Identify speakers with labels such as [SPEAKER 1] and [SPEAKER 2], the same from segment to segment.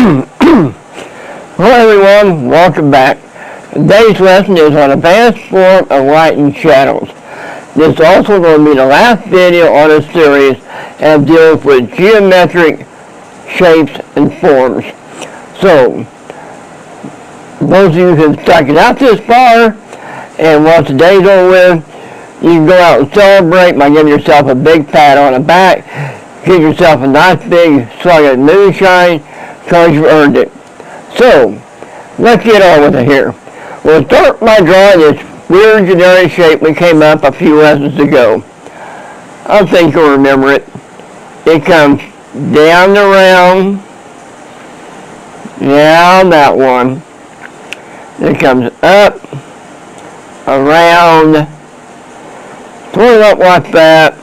[SPEAKER 1] Hello everyone, welcome back. Today's lesson is on advanced form of light and shadows. This is also going to be the last video on this series and deals with geometric shapes and forms. So, those of you who have stuck it out this far and once the day's over with, you can go out and celebrate by giving yourself a big pat on the back. Give yourself a nice big slug of moonshine because you've earned it. So, let's get on with it here. We'll start by drawing this weird generic shape we came up a few lessons ago. I think you'll remember it. It comes down the round, down that one. It comes up, around, pull it up like that,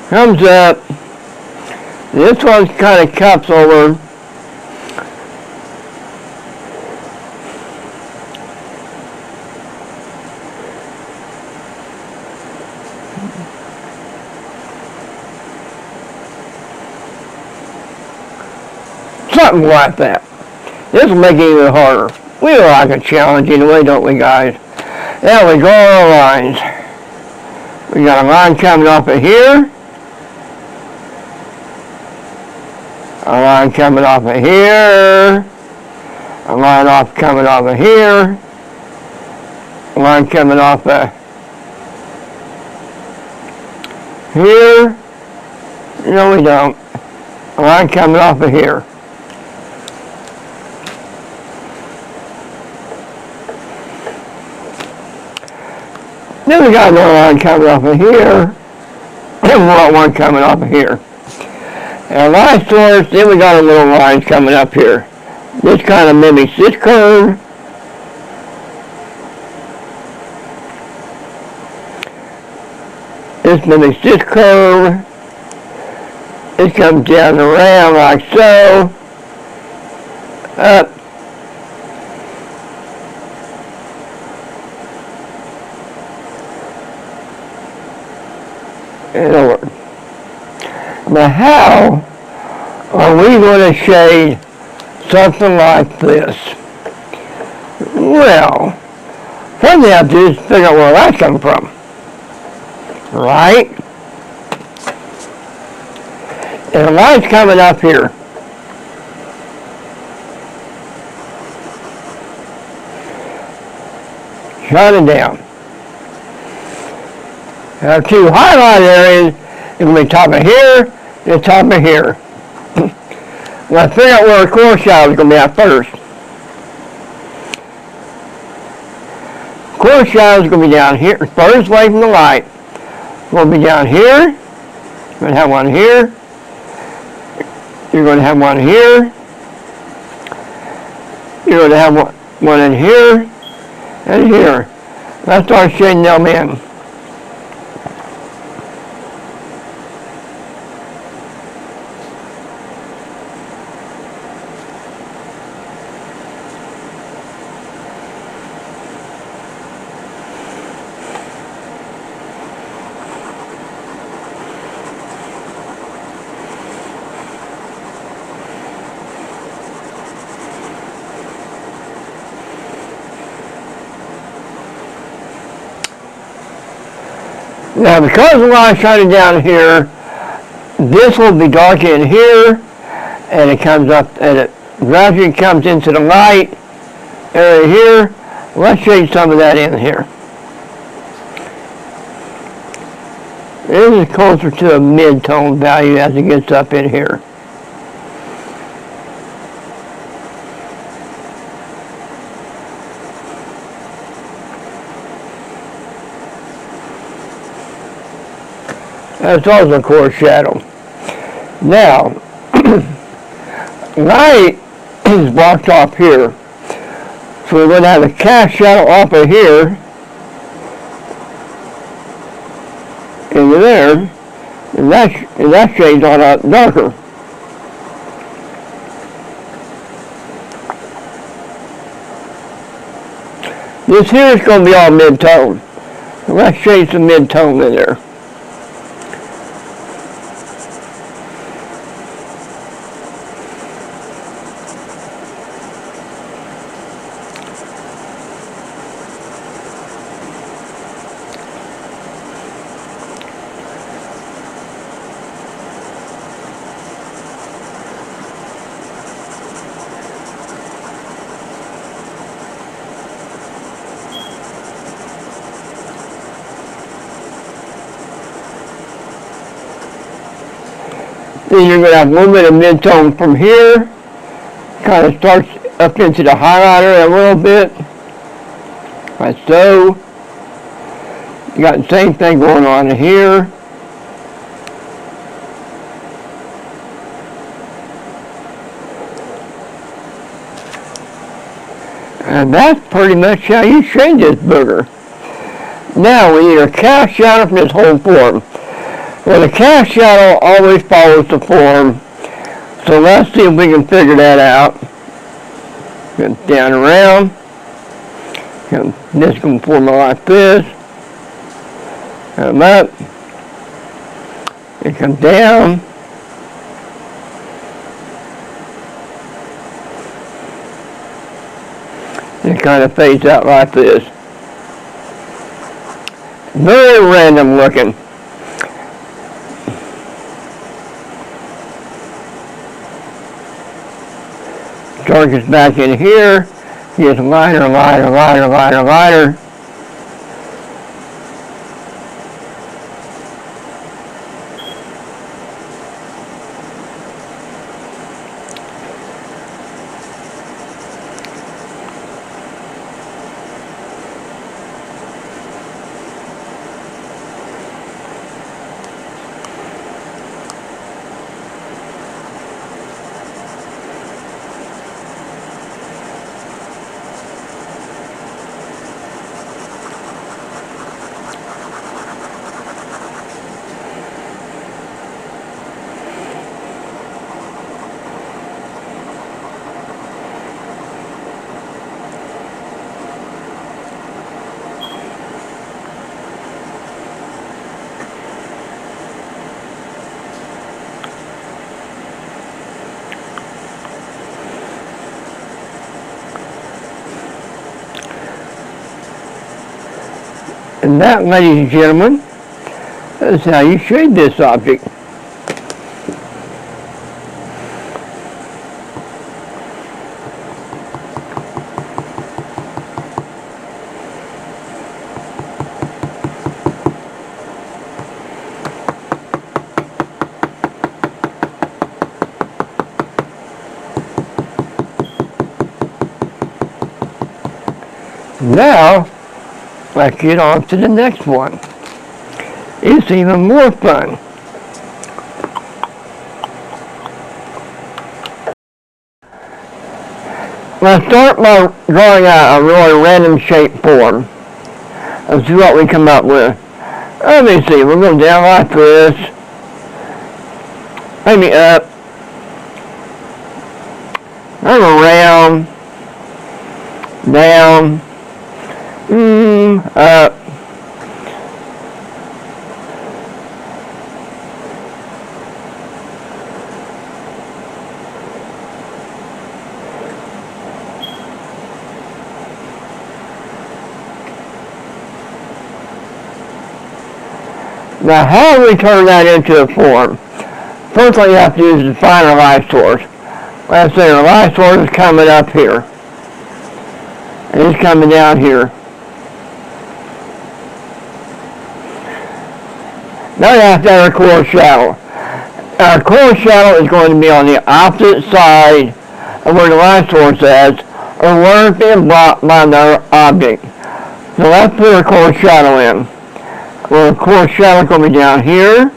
[SPEAKER 1] comes up. This one kind of cups over. Something like that. This will make it even harder. We like a challenge anyway, don't we, guys? Now we draw our lines. We got a line coming off of here. A line coming off of here. A line coming off of here. A line coming off of here. No, we don't. A line coming off of here. Then we got another line coming off of here, and one coming off of here. And last source, then we got a little line coming up here. This kind of mimics this curve. This mimics this curve. This comes down around like so. Up. And over. Now how are we going to shade something like this? Well, first thing I have to do is figure out where that's coming from. Right? And the line's coming up here. Shining down. Our two highlight areas are going to be top of here and top of here. Let's figure out where our core shadow is going to be at first. Core shadow is going to be down here, furthest away from the light. Going to be down here. You're going to have one here. You're going to have one here. You're going to have one in here and here. Let's start shading them in. Now, because the light is shining down here, this will be dark in here, and it comes up, and it gradually comes into the light area here. Let's shade some of that in here. This is closer to a mid-tone value as it gets up in here. That's also a core shadow. Now, light is blocked off here. So we're going to have a cast shadow off of here into there, and that shades on out darker. This here is going to be all mid-tone. Let's shade some mid-tone in there. Then you're going to have a little bit of mid-tone from here. Kind of starts up into the highlighter a little bit. Like so. You got the same thing going on here. And that's pretty much how you shade this booger. Now we need a cast shadow from this whole form. Well, the cast shadow always follows the form. So let's see if we can figure that out. Go down around. This can form like this. Come up. It comes down. It kind of fades out like this. Very random looking. Darkest back in here. Gets lighter, lighter, lighter, lighter, lighter. And that, ladies and gentlemen, is how you shade this object. Now, let's get on to the next one. It's even more fun. Let's start by drawing out a really random shape form. Let's see what we come up with. Let me see, we'll go down like this. Maybe up. Then around. Down. Up. Now, how do we turn that into a form? First thing you have to do is define our light source. Let's say our light source is coming up here. And it's coming down here. Now you have to have our core shadow. Our core shadow is going to be on the opposite side of where the light source is, or where it's being blocked by another object. So let's put our core shadow in. Well, the core shadow is going to be down here.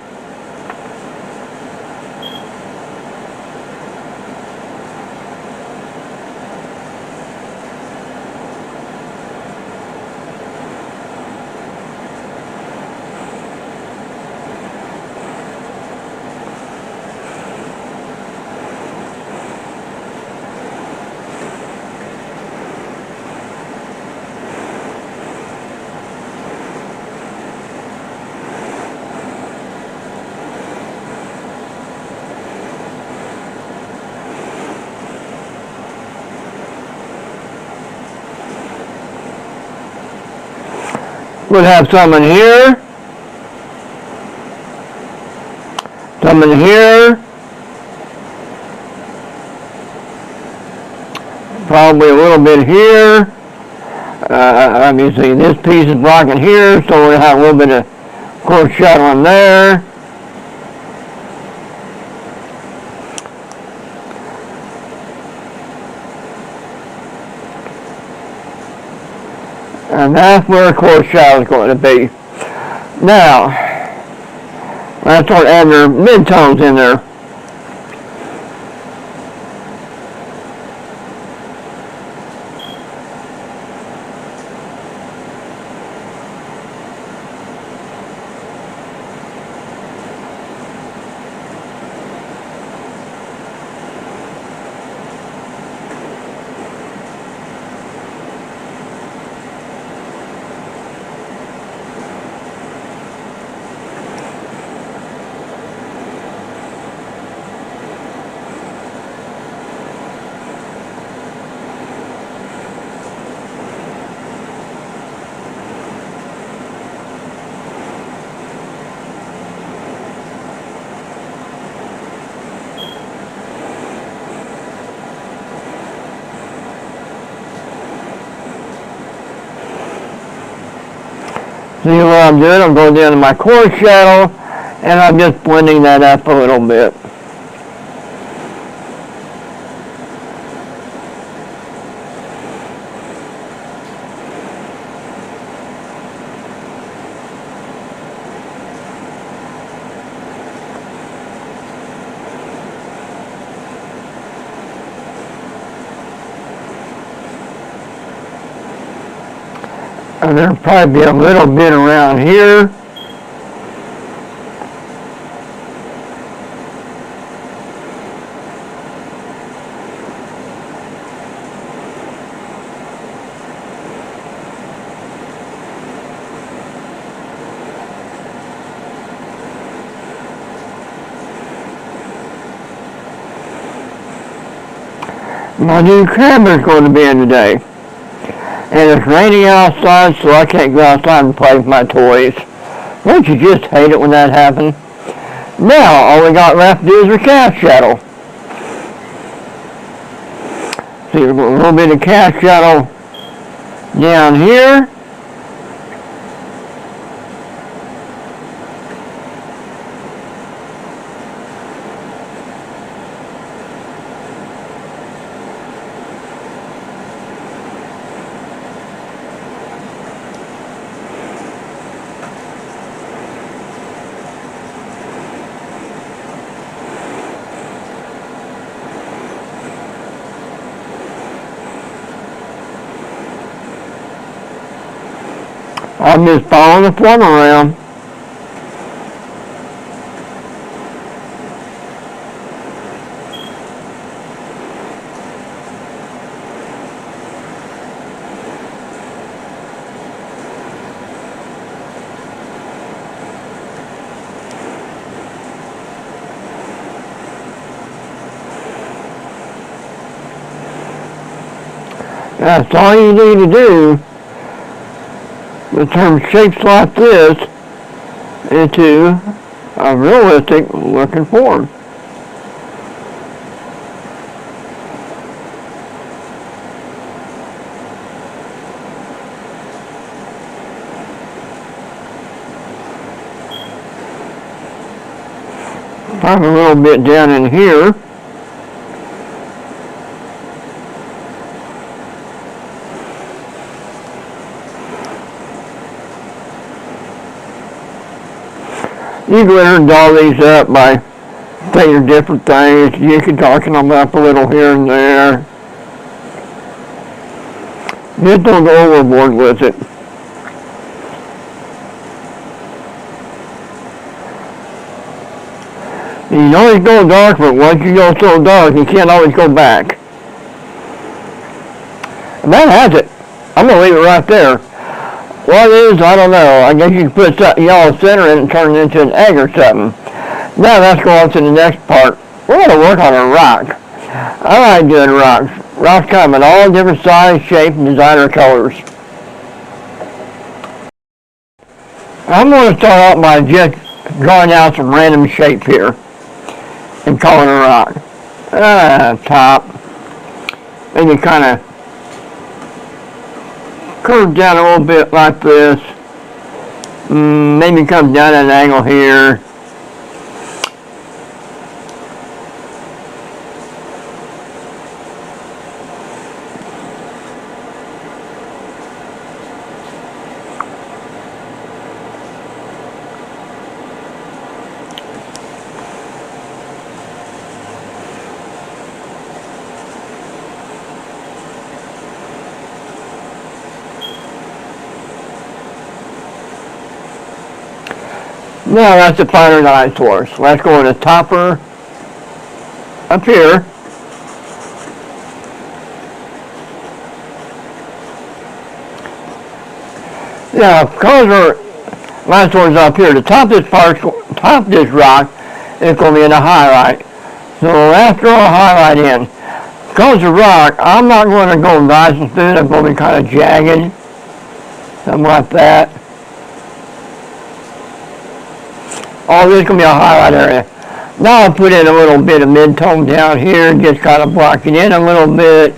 [SPEAKER 1] We'll have some in here, some in here, probably a little bit here. Let me see, this piece is blocking here, so we'll have a little bit of core shadow in there. And that's where the coarse shadow is going to be. Now, I start adding their midtones in there. See what I'm doing? I'm going down to my coarse shadow, and I'm just blending that up a little bit. And there'll probably be a little bit around here. My new camera's going to be in today. And it's raining outside, so I can't go outside and play with my toys. Don't you just hate it when that happens? Now, all we got left to do is our cast shadow. See, a little bit of cast shadow down here. I'm just following the form around. That's all you need to do to turn shapes like this into a realistic looking form. Probably a little bit down in here. You go in and doll these up by saying different things. You can darken them up a little here and there. Just don't go overboard with it. You can always go dark, but once you go so dark, you can't always go back. And that has it. I'm going to leave it right there. What it is, I don't know. I guess you can put something yellow center in it and turn it into an egg or something. Now let's go on to the next part. We're going to work on a rock. I like doing rocks. Rocks come in all different size, shape, and designer colors. I'm going to start out by just drawing out some random shape here and calling a rock. Top. And you kind of curve down a little bit like this. Maybe come down at an angle here. Now that's the finer light source. Let's go in the topper up here. Now, because our light source is up here, the top of this rock is going to be in a highlight. So after I highlight in, because the rock, I'm not going to go nice and thin. I'm going to be kind of jagged, something like that. Oh, this is going to be a highlight area. Now I put in a little bit of mid-tone down here, just kind of blocking in a little bit.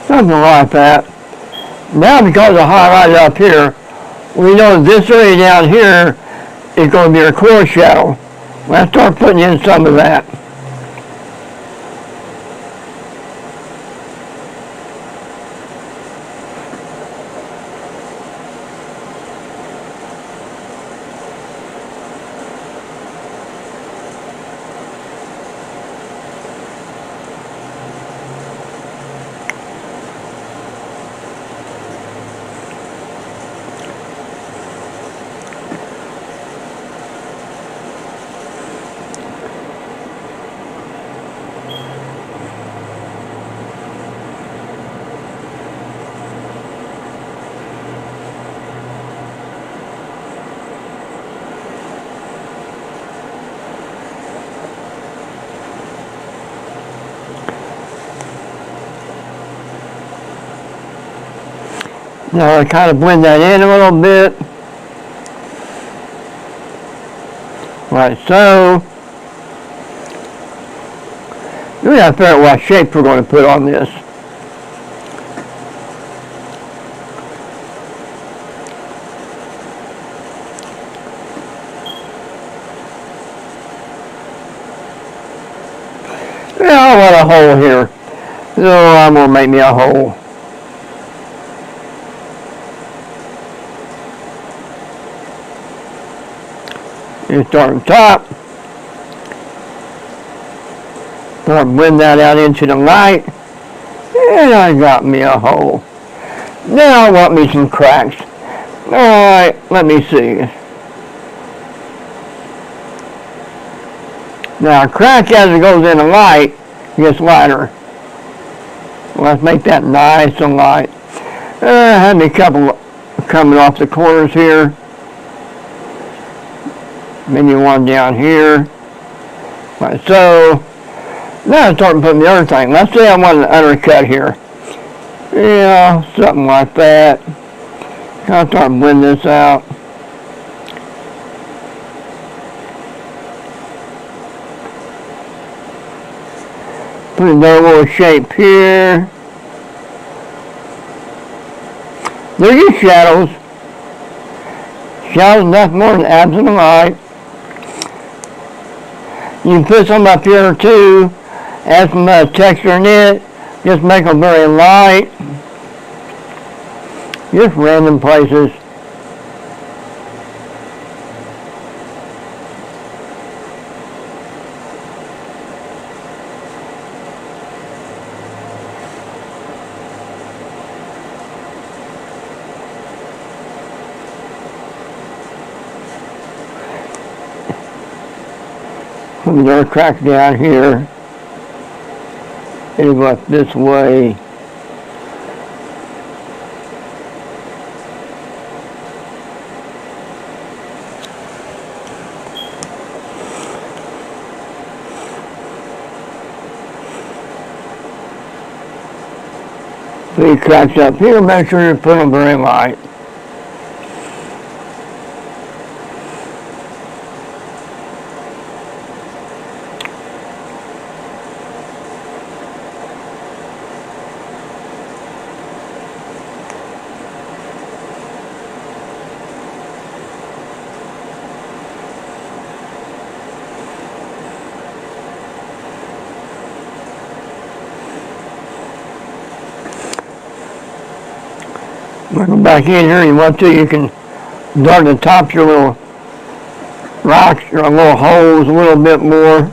[SPEAKER 1] Something like that. Now because I highlighted up here, we know this area down here is going to be our core shadow. Let's start putting in some of that. Now I kind of blend that in a little bit, like so. We got to figure out what shape we're going to put on this. Yeah, I want a hole here, so I'm going to make me a hole. You start on top, start blend that out into the light, and I got me a hole. Now I want me some cracks. Alright, let me see. Now a crack as it goes in the light gets lighter. Let's make that nice and light. I had me a couple coming off the corners here. Maybe one down here, like so. Now I'm starting putting the other thing. Let's say I want an undercut here. Yeah, something like that. I'll start blending this out. Put another little shape here. There's your shadows. Shadows nothing more than absent of light. You can put some up here too, add some texture in it, just make them very light, just random places. Put another crack down here. It'll go up this way. Three cracks up here, make sure you put them very light. Go back in here, you want to, you can darken the tops of your little rocks or little holes a little bit more,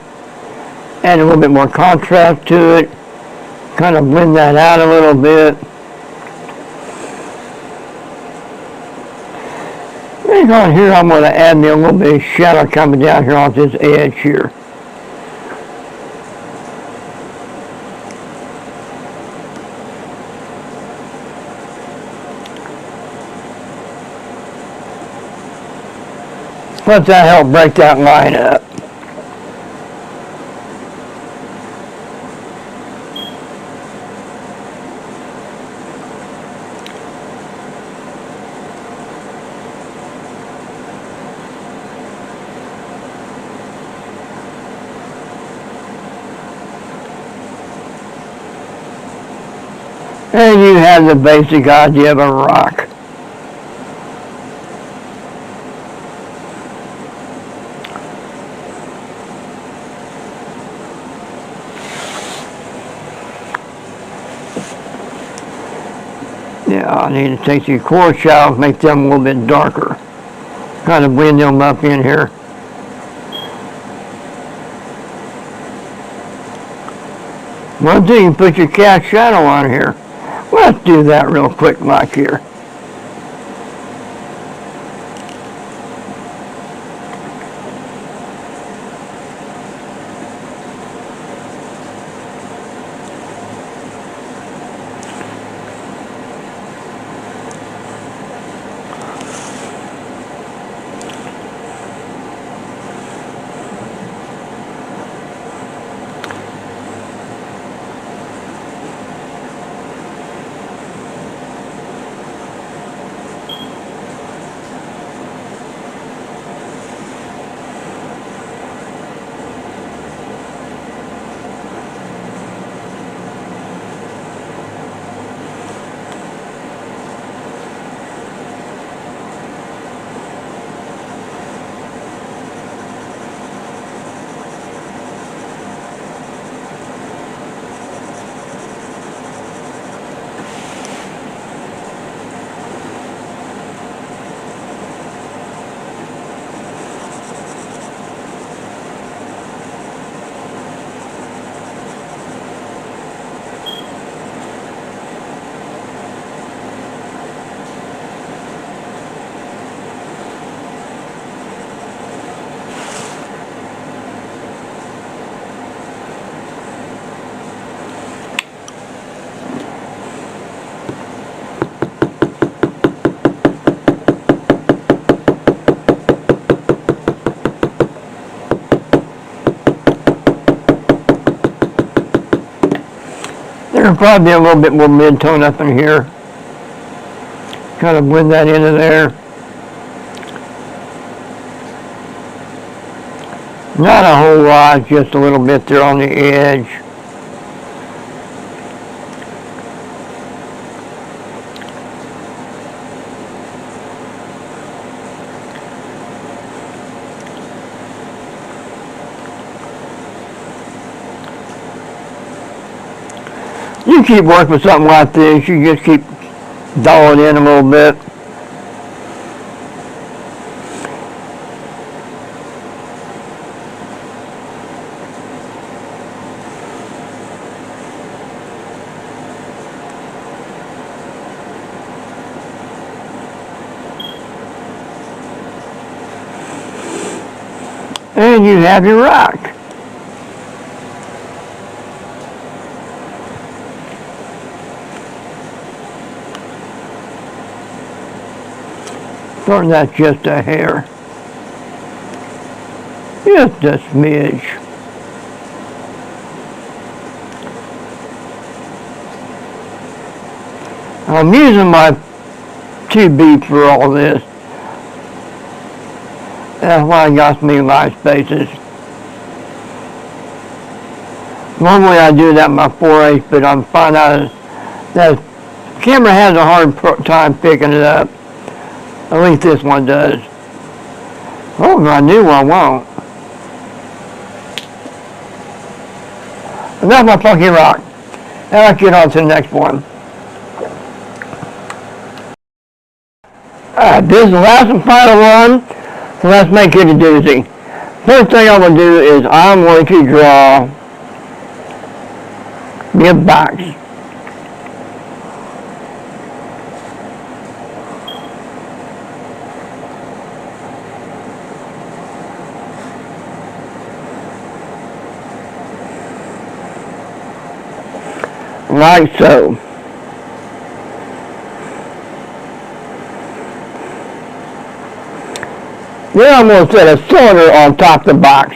[SPEAKER 1] add a little bit more contrast to it, kind of blend that out a little bit. Then on here, I'm going to add me a little bit of shadow coming down here off this edge here. Let that help break that line up. And you have the basic idea of a rock. Yeah, I need to take these core shells, make them a little bit darker. Kind of blend them up in here. One thing, you put your cast shadow on here. Let's do that real quick like here. There'll probably be a little bit more mid-tone up in here. Kind of blend that into there. Not a whole lot, just a little bit there on the edge. You keep working with something like this, you just keep dulling in a little bit. And you have your rock. Or that's just a hair. Just a smidge. I'm using my 2B for all this. That's why I got me light spaces. Normally I do that in my 4H, but I'm finding out that the camera has a hard time picking it up. At least this one does. Oh, my new one won't. And that's my funky rock. And I'll get on to the next one. This is the last and final one, so let's make it a doozy. First thing I'm going to do is I'm going to draw me a box. Like so. Then I'm going to set a cylinder on top of the box.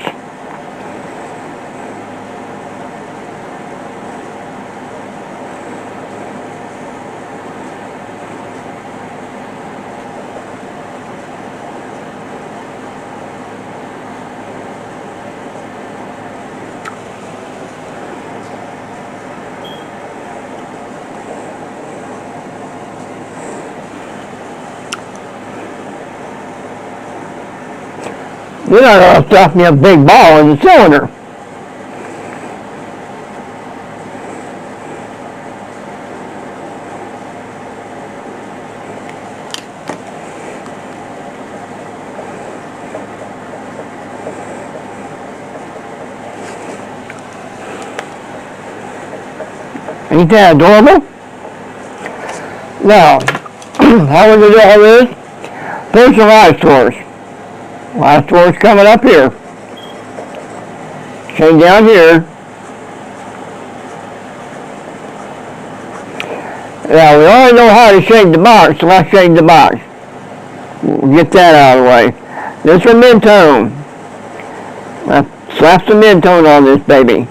[SPEAKER 1] Then I'm going to stuff me a big ball in the cylinder. Ain't that adorable? Now, how we do all this? There's the light source. Light source coming up here. Same down here. Now, we already know how to shade the box, so let's shade the box. We'll get that out of the way. This is mid-tone. Let's slap some mid-tone on this baby.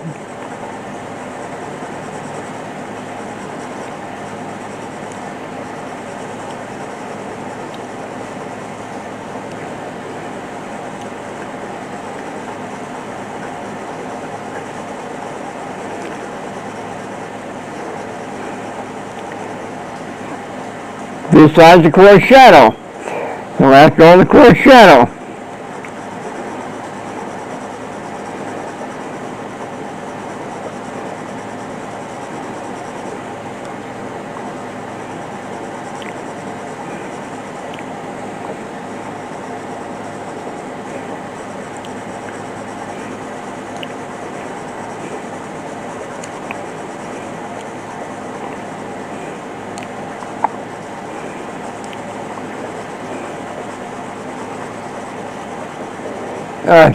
[SPEAKER 1] This side's the coarse shadow. So let's go on the coarse shadow.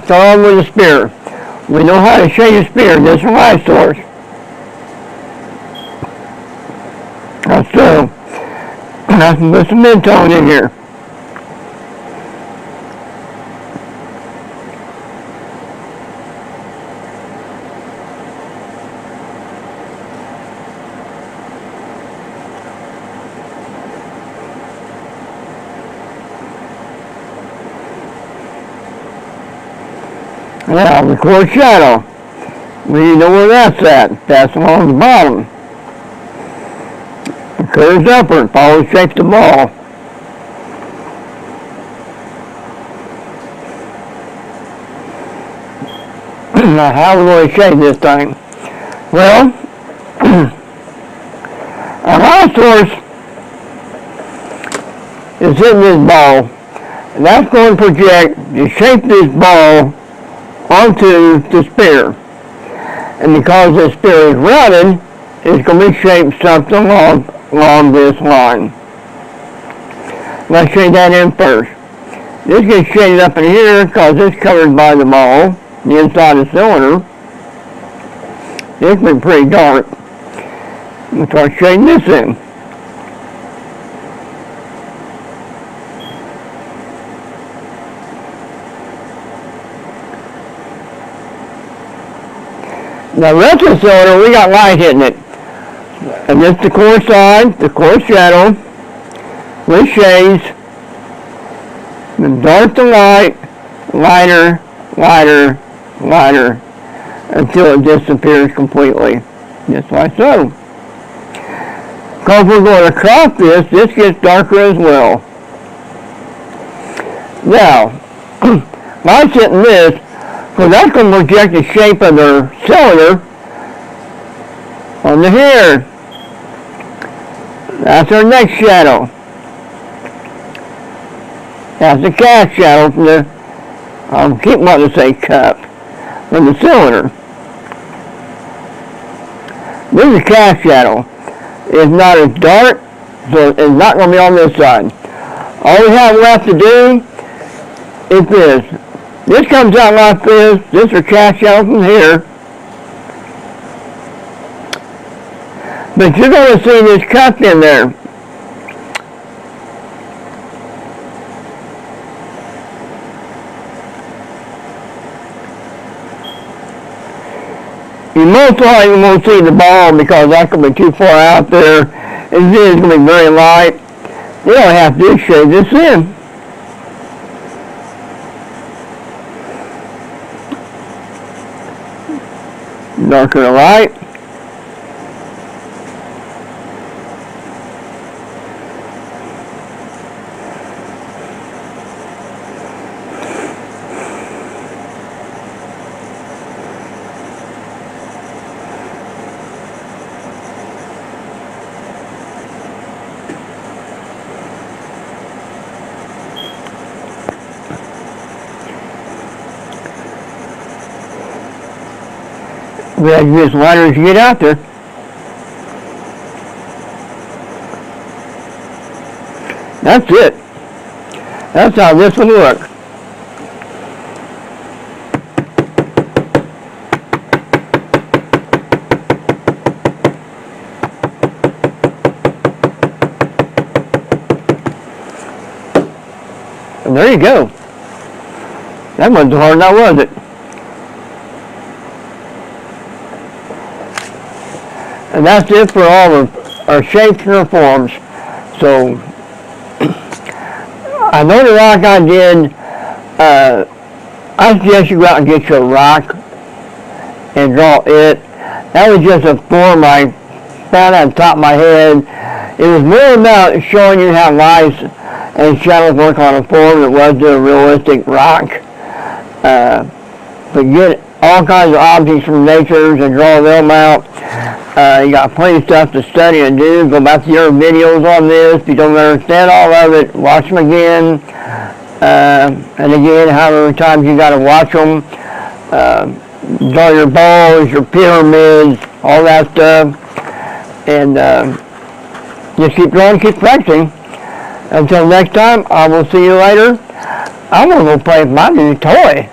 [SPEAKER 1] Start on with the spear. We know how to shade a spear. This is light source. So, let's put some mid-tone in here. Now, the coarse shadow. We know where that's at. That's along the bottom. It curves upward, follows the shape of the ball. Now, how are we going to shade this thing? Well, our light source is in this ball, and that's going to project the shape of this ball onto the spear. And because this spear is rounded, it's going to be shaped something along this line. Let's shade that in first. This gets shaded up in here because it's covered by the ball, the inside of the cylinder. This will be pretty dark. We'll start shading this in. Now, the rest of the cylinder, we got light hitting it. And this is the coarse side, the coarse shadow, with shades, then dark to light, lighter, lighter, lighter, until it disappears completely, just like so. Because we're going to crop this gets darker as well. Now, light's hitting this, so that's going to project the shape of the cylinder on the hair. That's our next shadow. That's the cast shadow from the, I'll keep wanting to say cup, from the cylinder. This is a cast shadow. It's not as dark, so it's not going to be on this side. All we have left to do is this. This comes out like this. This is a cast shadow from here. But you're going to see this cup in there. You most likely won't see the ball because that's going to be too far out there. And this is going to be very light. You don't have to shade this in. Darker to light. We have to use ladders to get out there. That's it. That's how this would work. And there you go. That wasn't hard now, was it? And that's it for all of our shapes and our forms. So, I know the rock I did, I suggest you go out and get your rock and draw it. That was just a form I found on the top of my head. It was more about showing you how lights and shadows work on a form than it was to a realistic rock. But get all kinds of objects from nature and draw them out. You got plenty of stuff to study and do. Go back to your videos on this. If you don't understand all of it, watch them again. And again, however many times you got to watch them. Draw your balls, your pyramids, all that stuff. And just keep drawing, keep practicing. Until next time, I will see you later. I'm going to go play with my new toy.